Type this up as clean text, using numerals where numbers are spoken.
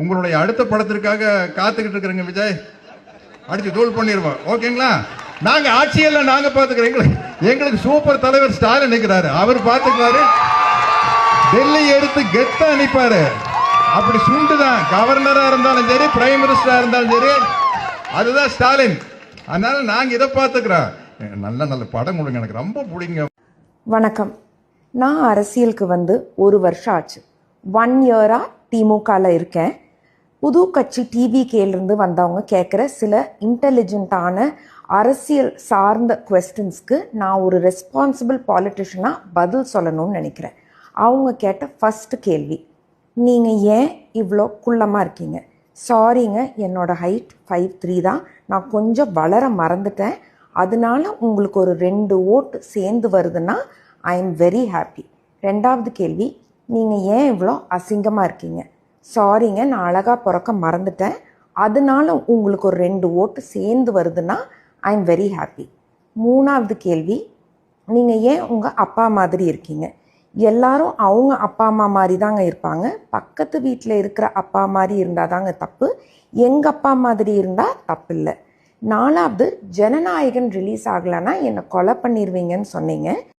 உங்களுடைய அடுத்த படத்திற்காக காத்துக்கிட்டு இருக்கிறேங்க விஜய். அடிச்சு தூள் பண்ணிடுவோம், ஓகேங்களா? நாங்க ஆட்சியெல்லாம் நாங்க பாத்துக்கிறோம். எங்களுக்கு சூப்பர் தலைவர் ஸ்டாலின் நிற்கிறாரு, அவர் பாத்துக்கிறாரு. டெல்லி எடுத்து கெத்த அனுப்பாரு. அப்படி சுண்டுதான் கவர்னரா இருந்தாலும் சரி, பிரைம் மினிஸ்டரா இருந்தாலும் சரி, அதுதான் ஸ்டாலின். அதனால நாங்க இதை பாத்துக்கிறோம். நல்ல நல்ல படம் கொடுங்க, எனக்கு ரொம்ப பிடிங்க. வணக்கம். நான் அரசியலுக்கு வந்து 1 வருஷம் ஆச்சு. 1 இயரா திமுகவில் இருக்கேன். புது கட்சி டிவிகேலேருந்து வந்தவங்க கேட்குற சில இன்டெலிஜென்ட்டான அரசியல் சார்ந்த கொஸ்டின்ஸ்க்கு நான் ஒரு ரெஸ்பான்சிபிள் பாலிட்டிஷனாக பதில் சொல்லணும்னு நினைக்கிறேன். அவங்க கேட்ட ஃபஸ்ட்டு கேள்வி, நீங்கள் ஏன் இவ்வளோ குள்ளமாக இருக்கீங்க? சாரிங்க, என்னோடய ஹைட் 5'3" தான். நான் கொஞ்சம் வளர மறந்துட்டேன். அதனால உங்களுக்கு ஒரு 2 ஓட்டு சேர்ந்து வருதுன்னா ஐ எம் வெரி ஹாப்பி. 2வது கேள்வி, நீங்கள் ஏன் இவ்வளோ அசிங்கமாக இருக்கீங்க? சாரிங்க, நான் அழகாக பிறக்க மறந்துட்டேன். அதனால உங்களுக்கு ஒரு 2 ஓட்டு சேர்ந்து வருதுன்னா ஐ எம் வெரி ஹாப்பி. 3வது கேள்வி, நீங்கள் ஏன் உங்கள் அப்பா மாதிரி இருக்கீங்க? எல்லாரும் அவங்க அப்பா அம்மா மாதிரி தாங்க இருப்பாங்க. பக்கத்து வீட்டில் இருக்கிற அப்பா மாதிரி இருந்தால் தாங்க தப்பு. எங்கள் அப்பா மாதிரி இருந்தால் தப்பு இல்லை. 4வது, ஜனநாயகன் ரிலீஸ் ஆகலைன்னா என்னை கொலை பண்ணிடுவீங்கன்னு சொன்னீங்க.